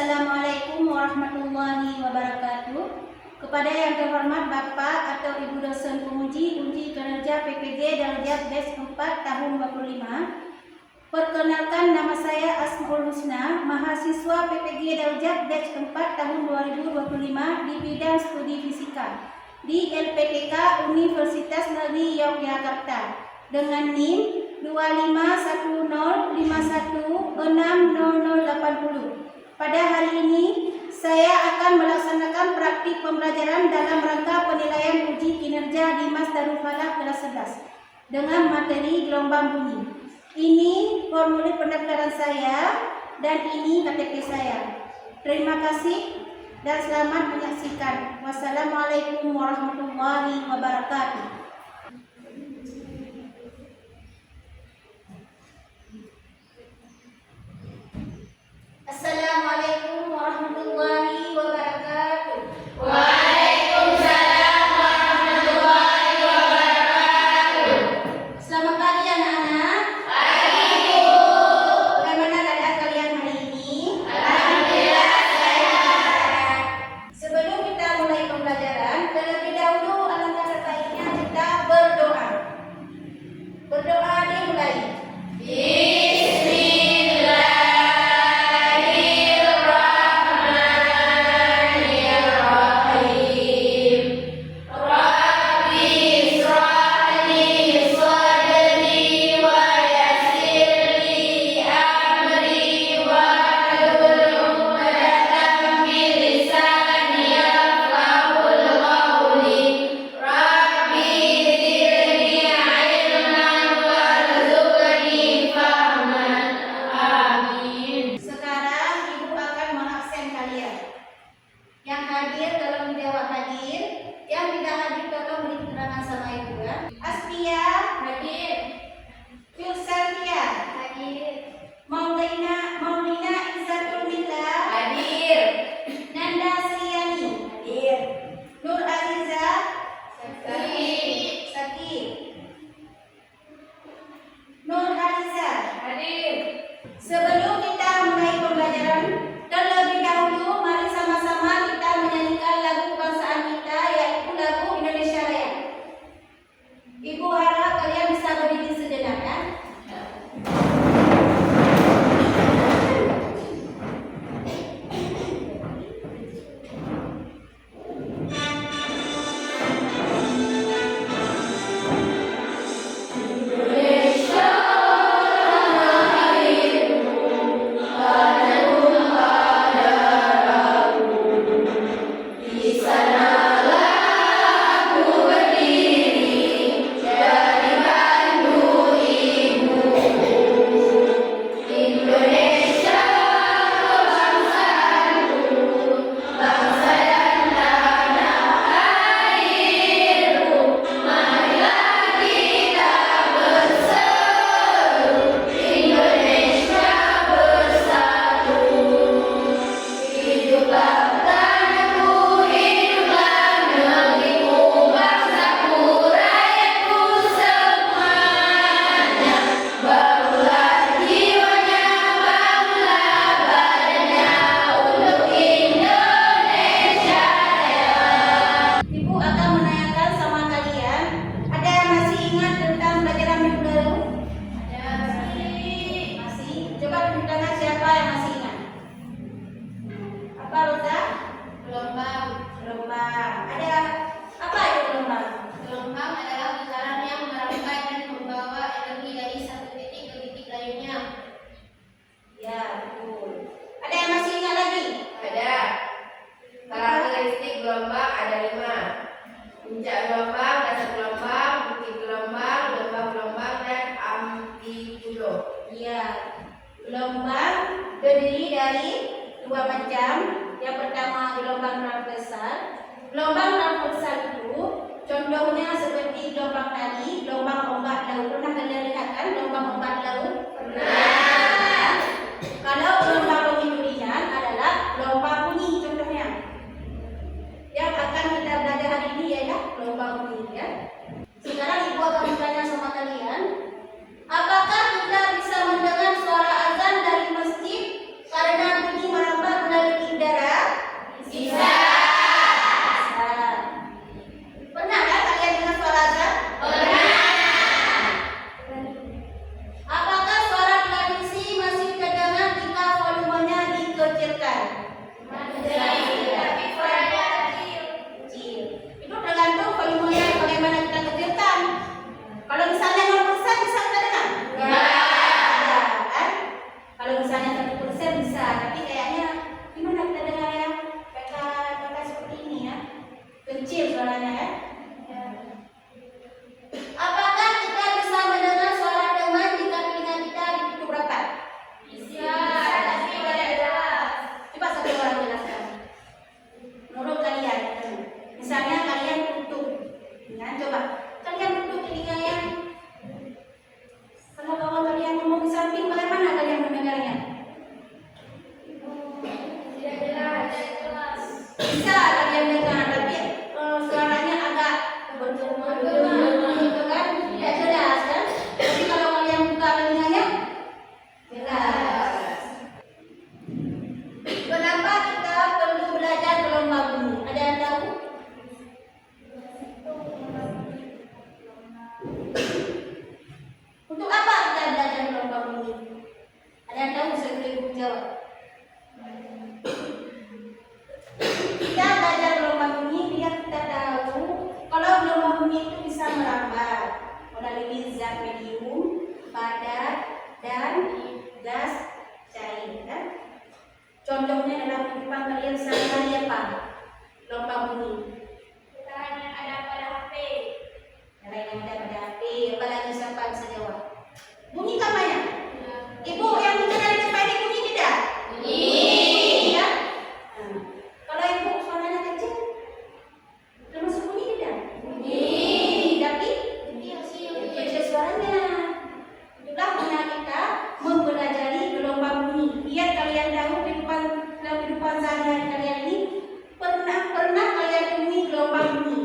Assalamualaikum warahmatullahi wabarakatuh. Kepada yang terhormat Bapak atau Ibu dosen penguji uji kinerja PPG Darajat Batch 4 tahun 25. Perkenalkan, nama saya Asmaul Husna, mahasiswa PPG Darajat Batch 4 tahun 2025 di bidang studi fisika di LPTK Universitas Negeri Yogyakarta dengan NIM 2510516080. Pada hari ini, saya akan melaksanakan praktik pembelajaran dalam rangka penilaian uji kinerja di Mas Darul Falak kelas 11 dengan materi gelombang bunyi. Ini formulir pendaftaran saya dan ini KTP saya. Terima kasih dan selamat menyaksikan. Wassalamualaikum warahmatullahi wabarakatuh. Assalamualaikum warahmatullahi wabarakatuh. Waalaikumsalam warahmatullahi wabarakatuh. Selamat pagi anak-anak. Pagi, Bu. Bagaimana keadaan kalian hari ini? Alhamdulillah sehat. Sebelum kita mulai pembelajaran, terlebih dahulu alangkah baiknya kita berdoa. Berdoa dimulai. Yang hadir tolong menjawab hadir, yang tidak hadir tolong beri keterangan sama ibu ya. Astia hadir, Filsantia hadir, Maulina Izzatul Billah Hadir. Nanda Sriani hadir, Nur Aziza Sakit, Nur Haliza Hadir. Sebelum kita mulai pembelajaran, terlebih dahulu mari sama-sama kita menyanyikan lagu kebangsaan kita, yaitu lagu Indonesia Raya. Ibu harap kalian bisa berdiri sejenak ya. Ibu akan menanyakan sama kalian, ada yang masih ingat tentang pelajaran minggu lalu? Masih? Coba tunjuk tangan siapa yang masih ingat. Apa Rosa? Gelombang. Gelombang. Ada apa itu gelombang? Gelombang adalah getaran yang merangkai dan membawa energi dari satu titik ke titik lainnya. Ya, betul. Ada yang masih ingat lagi? Ada. Karakteristik gelombang ada 5. Puncak gelombang, dasar gelombang, bukit gelombang, lembah gelombang, dan amplitudo. Iya. Gelombang terdiri dari 2 macam. Yang pertama gelombang transversal. Gelombang transversal itu contohnya seperti gelombang tali, gelombang ombak laut. Pernah kalian lihat kan gelombang ombak laut? Pernah. Kalau gelombang longitudinal adalah gelombang bunyi contohnya. Yang akan kita belajar hari ini ialah gelombang bunyi ya. Sekarang ibu akan bertanya sama kalian, apakah kita bisa mendengar suara azan dari masjid karena bunyi merambat melalui Kalau misalnya 1% bisa, tapi kayaknya gimana kita dengar ya? Kata seperti ini ya. Kecil suaranya ya. Apakah kita bisa mendengar suara teman jika telinga kita ditutup rapat? Bisa, tapi tidak jelas. Coba satu orang jelaskan. Menurut kalian, misalnya kalian tutup, ya, coba kalian tutup telinganya. Kalau kawan kalian ngomong di samping, bagaimana kalian mendengarnya? Tidak jelas. Bisa kalian dengar, tapi suaranya agak bergema, gitu kan? Tidak jelas kan? Tapi kalau kalian buka telinganya, jelas. Kenapa kita perlu belajar gelombang bunyi? Ada yang tahu? Untuk apa kita belajar gelombang bunyi? Ada yang tahu? Bisa ibu jawab. Kita belajar gelombang bunyi biar kita tahu kalau gelombang bunyi itu bisa merambat melalui zat medium, padat, dan gas cair. Kan? Contohnya dalam kehidupan kalian sehari-hari apa? Gelombang bunyi. Bukan yang ada pada HP. Yang lain yang ada pada HP, apalagi siapa bisa jawab? Bunyi kamarnya? Ibu yang bicara di depan ini bunyi tidak? Tidak. Nah, kalau ibu suaranya kecil, termasuk bunyi tidak? Tapi kecil suaranya. Itulah guna kita mempelajari gelombang bunyi. Biar kalian tahu dalam kehidupan sehari-hari kalian ini pernah kalian temui gelombang bunyi.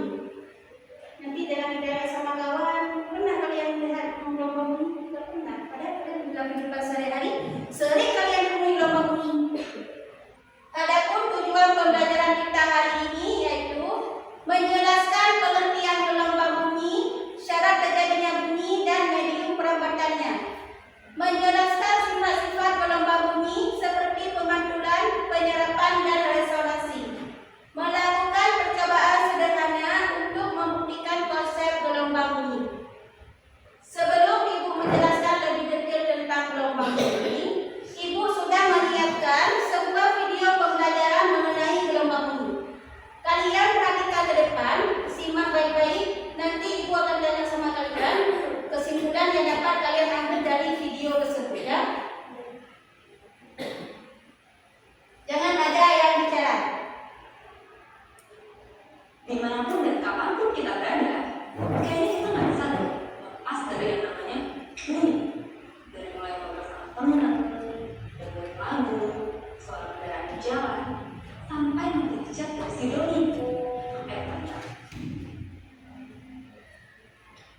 Nanti dalam interaksi sama kawan, pernah kalian melihat gelombang bunyi? Tidak pernah. Padahal kalian dalam kehidupan sehari-hari sering kalian temui gelombang bunyi. Adapun tujuan pembelajaran kita hari ini yaitu menjelaskan pengertian gelombang bunyi, syarat terjadinya bunyi dan medium perambatannya. Menjelaskan sifat-sifat gelombang bunyi seperti pemantulan, penyerapan dan resonansi. Melakukan percobaan sederhana untuk membuktikan konsep gelombang bunyi. Sebelum Ibu menjelaskan lebih detail tentang gelombang bunyi, Ibu sudah menyiapkan sebuah video pembelajaran mengenai gelombang bunyi. Kalian perhatikan ke depan, simak baik-baik. Nanti Ibu akan tanya sama kalian kesimpulan yang dapat kalian ambil dari video tersebut ya. Jangan ada yang bicara. Dimanapun dan kapanpun kita berada, kayaknya kita nggak bisa lepas dari yang namanya bunyi. Dari mulai ngobrol sama teman, dengerin lagu, suara kendaraan di jalan, sampai nanti chat dari si doni. Pacar.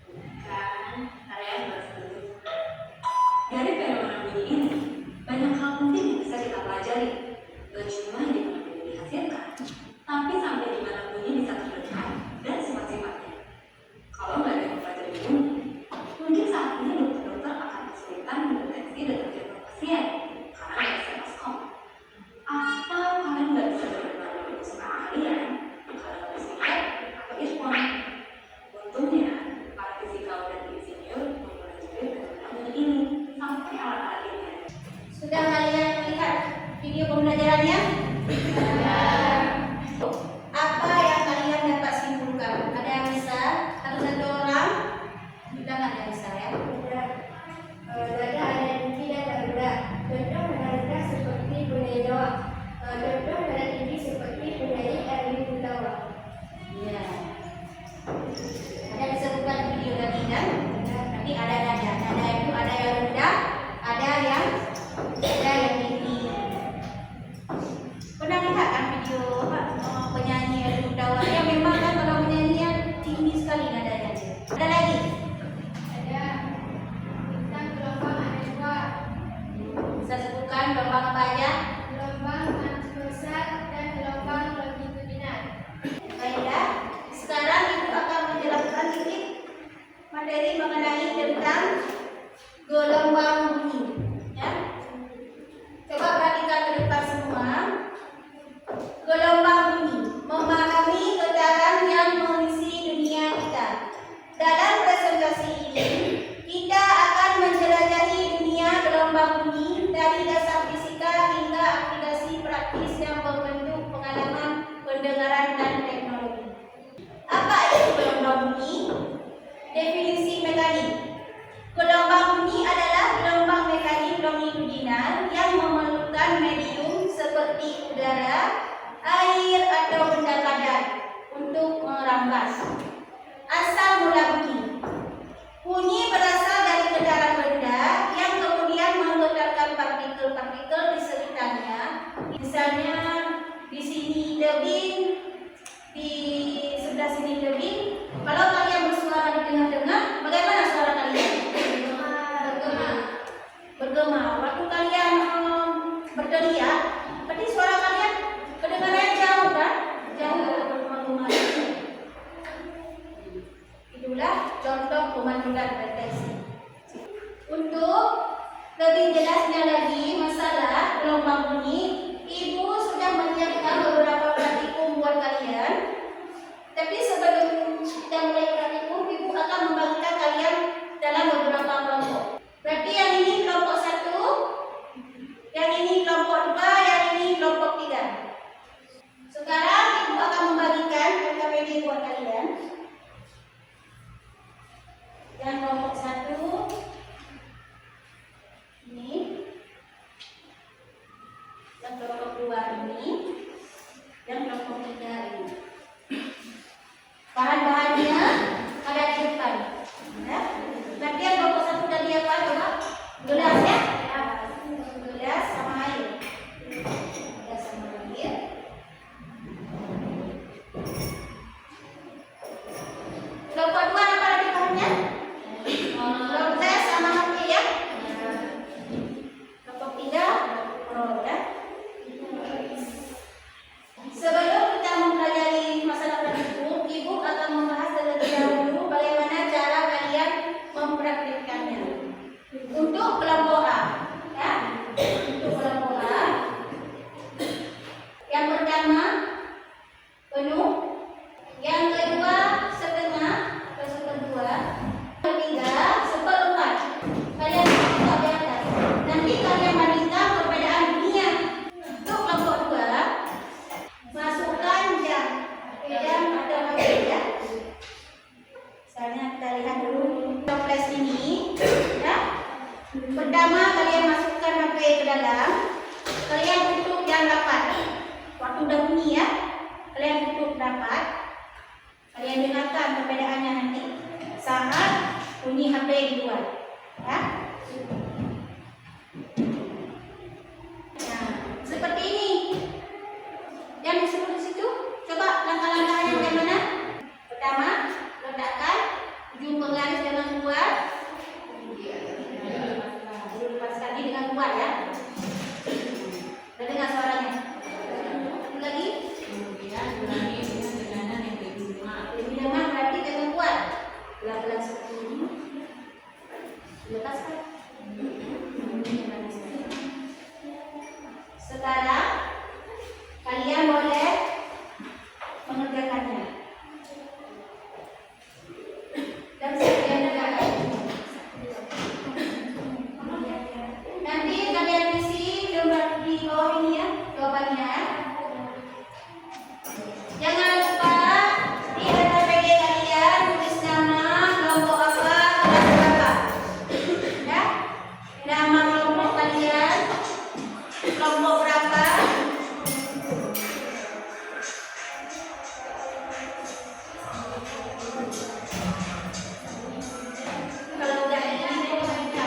Bukan, kalian harus dulu. Dari fenomena bunyi ini, banyak hal penting yang bisa kita pelajari. Gak cuma di mana bunyi dihasilkan, tapi sampai di mana bunyi bisa terdengar dan sifat-sifatnya. Kalau nggak ada yang mempelajari bunyi, mungkin saat ini dokter-dokter akan kesulitan mendeteksi detak jantung pasien karena ada stetoskop. Atau kalian nggak bisa benar-benar dengan kesukaan kalian karena nggak bisa lihat atau earphone. Untungnya, para fisikal dan insinyur mempelajari fenomena bunyi ini sampai alat-alat ini. Sudah kalian melihat video pembelajarannya? Apa yang kalian dapat simpulkan? Ada yang bisa? Satu orang? Kita nggak ada yang bisa ya? Dada ada yang tidak darurat. Contoh darurat seperti bunyi Jawa. Contoh dada tinggi seperti penyanyi Erwin Gutawa. Iya. Ada disebutkan video tadi kan? Nanti ada dada. Dada itu ada yang rendah, ada yang tinggi. Pernah lihat kan video penyanyi Erwin Gutawa? Ya memang kan kalau penyanyinya tinggi sekali nadanya. Ada lagi? Ada tentang gelombang ada dua. Bisa sebutkan gelombang apa aja? Gelombang transversal dan gelombang longitudinal. Baiklah, sekarang Ibu akan menjelaskan sedikit materi mengenai tentang gelombang bunyi. Ya. Coba perhatikan ke depan semua. Gelombang bunyi memahami getaran yang mengisi dunia kita. Dalam presentasi ini, kita akan menjelajahi dunia gelombang bunyi dari dasar seperti udara, air atau benda padat untuk merampas. Asal mula bunyi. Bunyi berasal dari kendaraan benda yang kemudian menggetarkan partikel-partikel di sekitarnya. Misalnya di sini tebing, di sebelah sini tebing. Kalau kalian bersuara di tengah-tengah, bagaimana suara kalian? Bergema. Waktu kalian berteriak, berarti suara kalian kedengaran jauh kan? Jauh bergema-gema. Itulah contoh pemantulan deteksi. Untuk lebih jelasnya lagi masalah gelombang bunyi, Ibu sudah menyiapkan beberapa praktikum buat kalian. Tapi sebelum kita mulai praktikum, Ibu akan membagikan kalian dalam beberapa kelompok. Berarti yang ini kelompok 1, yang ini kelompok 2, yang ini kelompok 3. Sekarang Ibu akan membagikan PKPD buat kalian. Yang kelompok 1 ini, yang kelompok 2 ini, yang kelompok 3 ini. Bahan-bahannya ada di depan. Ya. Berarti yang kelompok 1 tadi apa? Coba gelas ya? Gelas sama air. Gelas sama air. Kelompok 2 apa lagi bahannya? Gelas sama air ya? Kelompok 3 ya? Sebelum kita mempelajari masalah praktikum, Ibu akan membahas terlebih dahulu bagaimana cara kalian mempraktikkannya. Untuk kelompok A, ya, untuk kelompok A, yang pertama penuh, yang kedua setengah, kedua, ketiga seperempat. Kalian buka di atas. Nanti kalian bandingkan perbedaan dunia. Untuk kelompok 2, masukkan jam atau HP ya. Misalnya kita lihat dulu toples ini ya. Pertama kalian masukkan HP ke dalam. Kalian tutup yang rapat. Waktu udah bunyi ya, kalian tutup rapat. Kalian dengarkan perbedaannya nanti saat bunyi HP di luar ya. Nah, seperti ini. Yang disebut di situ, coba langkah-langkahnya bagaimana? Pertama, letakkan ujung penggaris dengan kuat. Lepaskan ini dengan kuat ya. Dan dengar suaranya. Satu lagi. Kemudian ulangi dengan tekanan yang lebih lemah. Lebih lemah berarti dengan kuat. Pelan-pelan seperti ini. Lepaskan. Sekarang kalian boleh mengerjakannya. Dan saya tegakkan. Nanti kalian isi gambar di bawah ini ya, jawabannya. Jangan lupa di PKPD kalian tulis nama kelompok apa, kelas berapa. Ya, nama kelompok kalian, kelompok berapa. Kalau udah ini kita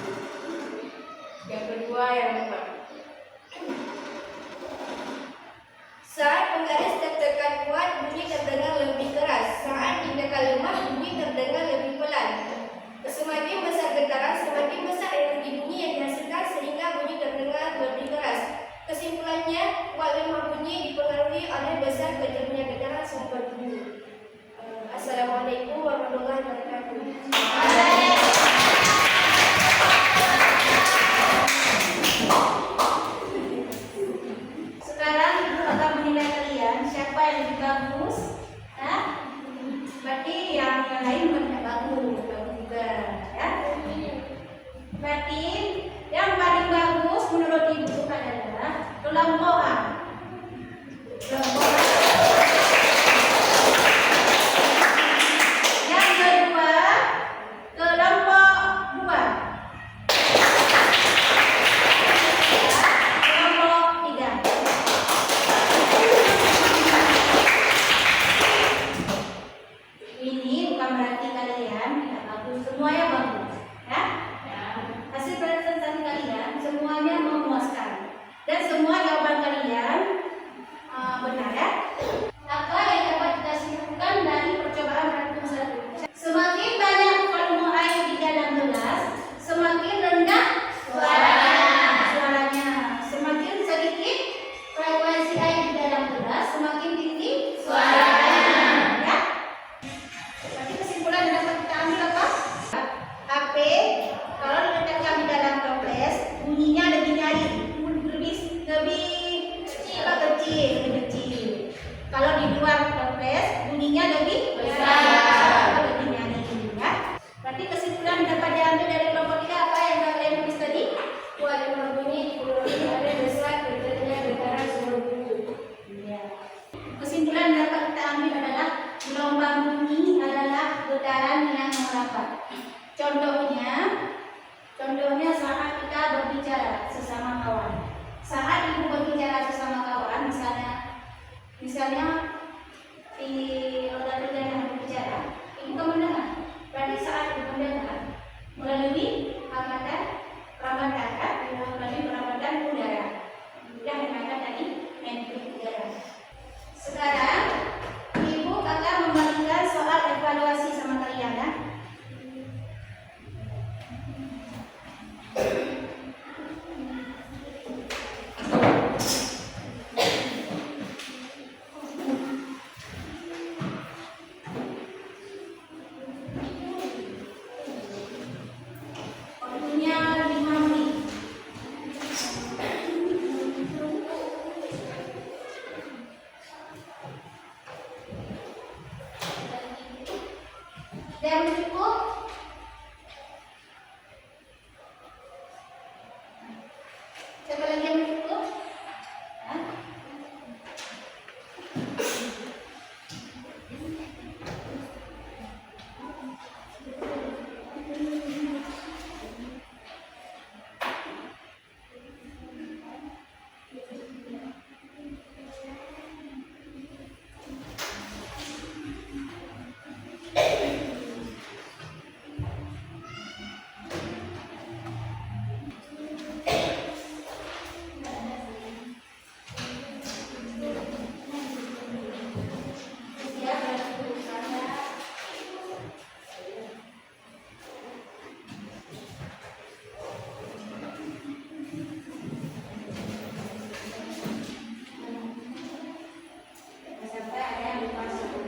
kedua yang lemah. Saat penggaris tertekan kuat, bunyi terdengar lebih keras. Saat ditekan lemah, bunyi terdengar lebih pelan. Semakin besar getaran, semakin besar energi bunyi yang dihasilkan sehingga bunyi terdengar lebih keras. Kesimpulannya, kuat lemah bunyi dipengaruhi oleh besar kecilnya getaran sumber bunyi. Assalamualaikum warahmatullahi wabarakatuh. Sekarang ibu akan menilai kalian siapa yang lebih bagus. Berarti yang lain tidak bagus juga, ya. Berarti yang paling bagus menurut ibu adalah kelompok A. Kelompok A. Yang kedua kelompok 2. Kelompok 3. Ini bukan berarti kalian tidak bagus, semuanya bagus, ya. Hasil presentasi kalian semuanya memuaskan dan semua jawaban kalian benar, ya. Apa yang dapat kita simpulkan dari percobaan praktik 1? Semakin banyak volume air di dalam gelas, semakin rendah suaranya. Semakin sedikit frekuensi air di dalam gelas, semakin tinggi suaranya. Ya. Berarti kesimpulan yang dapat kita ambil apa? HP kalau diletakkan di dalam toples, bunyinya lebih nyaring, lebih kecil. Kalau di luar toples, bunyinya lebih besar, lebih nyaring, ya. Berarti kesimpulan yang dapat diambil dari kelompok 3 apa yang kalian tulis tadi? Kuat lemah bunyi dipengaruhi oleh besar kecilnya getaran sumber bunyi. Ya. Kesimpulan yang dapat kita ambil adalah gelombang bunyi adalah getaran yang merapat. Contohnya saat kita berbicara sesama kawan. Saat ibu berbicara sesama kawan, misalnya di roda kerja yang berbicara, ibu kan mendengar. Berarti saat ibu mendengar melalui perambatan udara. Sudah dikatakan tadi menuju udara. Sekarang ibu akan membagikan soal evaluasi sama kalian, ya. Waktunya 5 menit. Dan cukup. Siapa lagi yang cukup? Sampai ada yang lupa suku.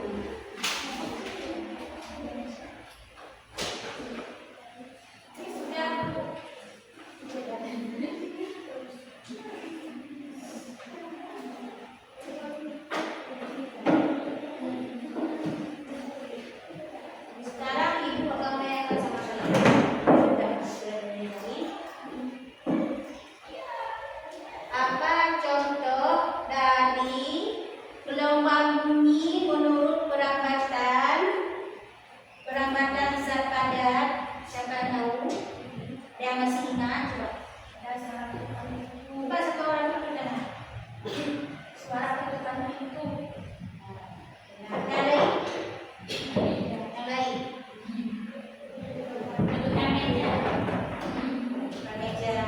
Sekarang ibu akan menanyakan sama kalian. Apa contoh dari gelombang bunyi menurut perambatan zat padat? Siapa yang tahu? Yang masih ingat? Coba. Bukan satu orang itu kan? Suara ketukan pintu. Yang lain? Yang lain? Meja.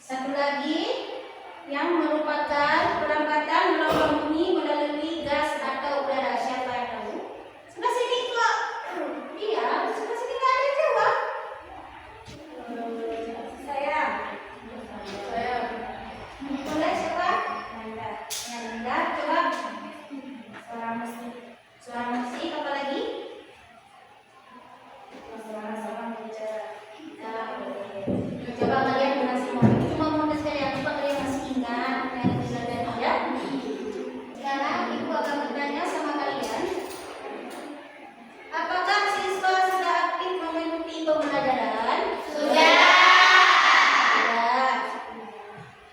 Satu lagi yang merupakan perlambatan gelombang bumi melalui gas atau udara. Siapa yang tahu? Sebelah sini kok. Iya, sebelah sini nggak ada jawab. Saya. Boleh siapa? Nanda. Coba. Suara musik apa lagi? Suara sama bicara. Coba kalian dengar semua. Cuma mau sekalian, coba kalian masih ingat yang bisa ya? Sekarang ibu akan bertanya sama kalian. Apakah siswa sudah aktif mengikuti pembelajaran? Sudah.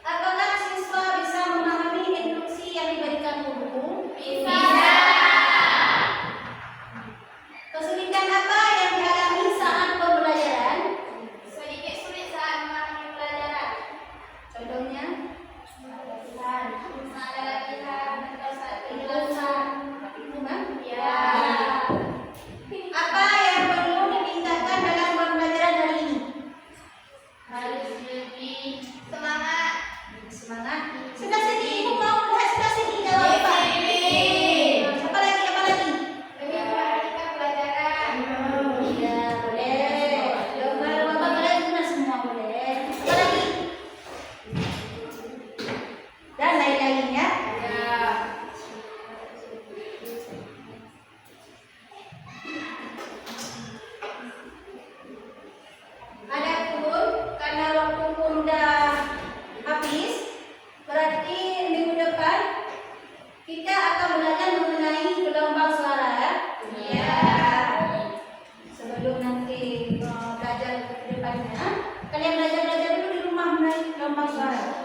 Apakah siswa bisa memahami instruksi yang diberikan guru? Bisa. Kesulitan apa yang dialami saat pembelajaran? Sedikit sulit saat memahami pelajaran. Contohnya? Ada latihan atau saat penjelasan. Itu kan? Ya. Apa yang perlu ditingkatkan dalam pembelajaran hari ini? Harus lebih semangat. Semangat. Sudah sedih, ibu mau lihat sudah sedih jawab apa? Apa lagi? Apa lagi? Lebih memperhatikan pelajaran. Iya, boleh. Lomba-lomba kalian guna semua boleh. Apa lagi? Dan lain-lainnya. Ya. Adapun karena waktu pun udah habis, berarti minggu depan kita akan belajar mengenai gelombang suara ya. Iya. Sebelum nanti belajar ke depannya, kalian belajar dulu di rumah mengenai gelombang suara.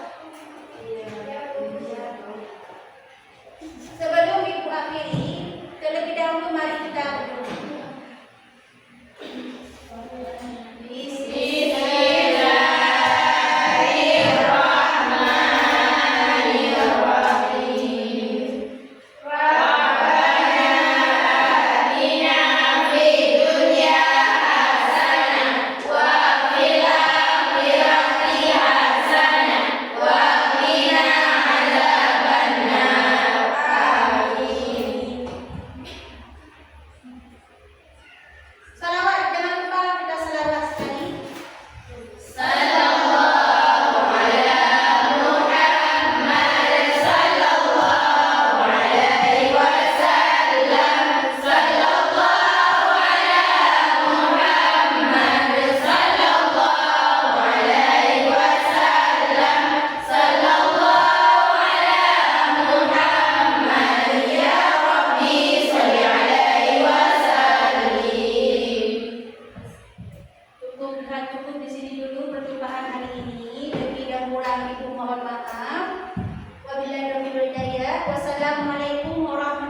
Sebelum ibu akhiri, terlebih dahulu mari kita berdoa. Salawat, jangan lupa kita salawat sekali. Cukup di sini dulu perjumpaan hari ini. Lebih dan kurang ibu mohon maaf. Wabillahi taufiq wal hidayah. Wassalamualaikum warahmatullahi wabarakatuh.